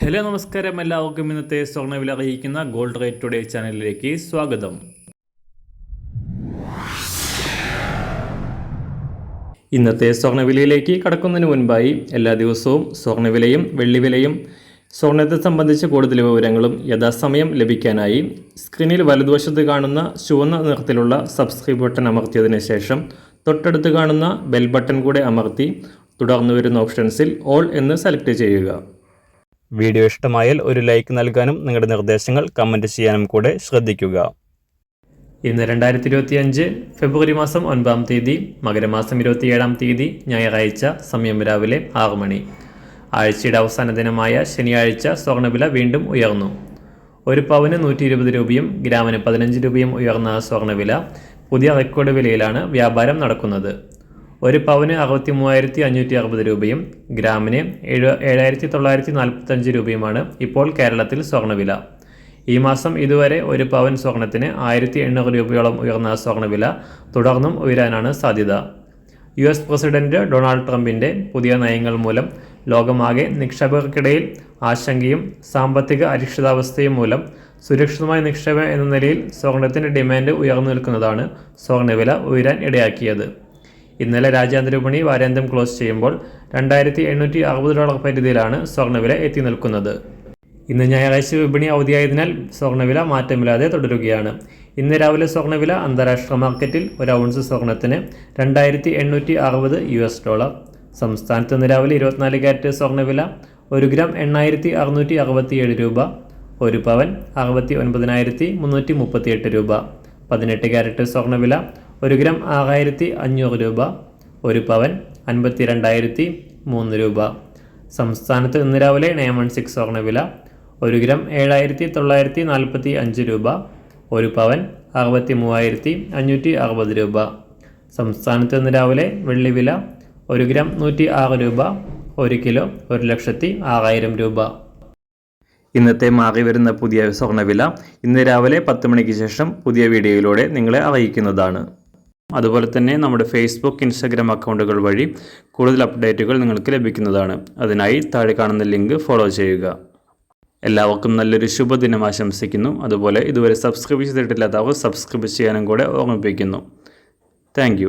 Hello നമസ്കാരം, എല്ലാവർക്കും ഇന്നത്തെ സ്വർണ്ണവില അറിയിക്കുന്ന ഗോൾഡ് റേറ്റ് ടുഡേ ചാനലിലേക്ക് സ്വാഗതം. ഇന്നത്തെ സ്വർണ്ണവിലയിലേക്ക് കടക്കുന്നതിന് മുൻപായി എല്ലാ ദിവസവും സ്വർണ്ണവിലയും വെള്ളിവിലയും സ്വർണ്ണത്തെ സംബന്ധിച്ച് കൂടുതൽ വിവരങ്ങളും യഥാസമയം ലഭിക്കാനായി സ്ക്രീനിൽ വലതുവശത്ത് കാണുന്ന ചുവന്ന നിറത്തിലുള്ള സബ്സ്ക്രൈബ് ബട്ടൺ അമർത്തിയതിനു ശേഷം തൊട്ടടുത്ത് കാണുന്ന ബെൽ ബട്ടൺ കൂടെ അമർത്തി തുടർന്ന് വരുന്ന ഓപ്ഷൻസിൽ ഓൾ എന്ന് സെലക്ട് ചെയ്യുക. വീഡിയോ ഇഷ്ടമായാൽ ഒരു ലൈക്ക് നൽകാനും നിങ്ങളുടെ നിർദ്ദേശങ്ങൾ കമൻറ്റ് ചെയ്യാനും കൂടെ ശ്രദ്ധിക്കുക. ഇന്ന് 2025 ഫെബ്രുവരി മാസം 9-ാം തീയതി, മകരമാസം 27-ാം തീയതി ഞായറാഴ്ച, സമയം രാവിലെ 6 മണി. ആഴ്ചയുടെ അവസാന ദിനമായ ശനിയാഴ്ച സ്വർണ്ണവില വീണ്ടും ഉയർന്നു. ഒരു പവന് 120 രൂപയും ഗ്രാമിന് 15 രൂപയും ഉയർന്ന സ്വർണ്ണവില പുതിയ റെക്കോർഡ് വിലയിലാണ് വ്യാപാരം നടക്കുന്നത്. ഒരു പവന് 63,560 രൂപയും ഗ്രാമിന് 7,945 രൂപയുമാണ് ഇപ്പോൾ കേരളത്തിൽ സ്വർണ്ണവില. ഈ മാസം ഇതുവരെ ഒരു പവൻ സ്വർണത്തിന് 1,800 രൂപയോളം ഉയർന്ന സ്വർണ്ണവില തുടർന്നും ഉയരാനാണ് സാധ്യത. US പ്രസിഡന്റ് ഡൊണാൾഡ് ട്രംപിൻ്റെ പുതിയ നയങ്ങൾ മൂലം ലോകമാകെ നിക്ഷേപകർക്കിടയിൽ ആശങ്കയും സാമ്പത്തിക അരിക്ഷിതാവസ്ഥയും മൂലം സുരക്ഷിതമായ നിക്ഷേപം എന്ന നിലയിൽ സ്വർണത്തിൻ്റെ ഡിമാൻഡ് ഉയർന്നു നിൽക്കുന്നതാണ് സ്വർണ്ണവില ഉയരാൻ ഇടയാക്കിയത്. ഇന്നലെ രാജ്യാന്തര വിപണി വാരാന്ത്യം ക്ലോസ് ചെയ്യുമ്പോൾ $2,860 പരിധിയിലാണ് സ്വർണ്ണവില എത്തി നിൽക്കുന്നത്. ഇന്ന് ഞായറാഴ്ച വിപണി അവധിയായതിനാൽ സ്വർണ്ണവില മാറ്റമില്ലാതെ തുടരുകയാണ്. ഇന്ന് രാവിലെ സ്വർണ്ണവില അന്താരാഷ്ട്ര മാർക്കറ്റിൽ ഒരു ഔൺസ് സ്വർണത്തിന് $2,860. സംസ്ഥാനത്ത് ഇന്ന് രാവിലെ 24 ക്യാരറ്റ് സ്വർണ്ണവില 1 ഗ്രാം 8,667 രൂപ, ഒരു പവൻ 69,338 രൂപ. 18 ക്യാരറ്റ് സ്വർണ്ണവില 1 ഗ്രാം 6,500 രൂപ, ഒരു പവൻ 52,003 രൂപ. സംസ്ഥാനത്ത് ഇന്ന് രാവിലെ 916 സ്വർണ്ണവില 1 ഗ്രാം 7,945 രൂപ, ഒരു പവൻ 63,560 രൂപ. സംസ്ഥാനത്ത് ഇന്ന് രാവിലെ വെള്ളിവില 1 ഗ്രാം 106 രൂപ, 1 കിലോ 1,06,000 രൂപ. ഇന്നത്തെ മാറി വരുന്ന പുതിയ സ്വർണ്ണവില ഇന്ന് രാവിലെ 10 മണിക്ക് ശേഷം പുതിയ വീഡിയോയിലൂടെ നിങ്ങളെ അറിയിക്കുന്നതാണ്. അതുപോലെ തന്നെ നമ്മുടെ ഫേസ്ബുക്ക്, ഇൻസ്റ്റാഗ്രാം അക്കൗണ്ടുകൾ വഴി കൂടുതൽ അപ്ഡേറ്റുകൾ നിങ്ങൾക്ക് ലഭിക്കുന്നതാണ്. അതിനായി താഴെ കാണുന്ന ലിങ്ക് ഫോളോ ചെയ്യുക. എല്ലാവർക്കും നല്ലൊരു ശുഭദിനം ആശംസിക്കുന്നു. അതുപോലെ ഇതുവരെ സബ്സ്ക്രൈബ് ചെയ്തിട്ടില്ലാത്തവർ സബ്സ്ക്രൈബ് ചെയ്യാനും കൂടെ ഓർമ്മിപ്പിക്കുന്നു. താങ്ക്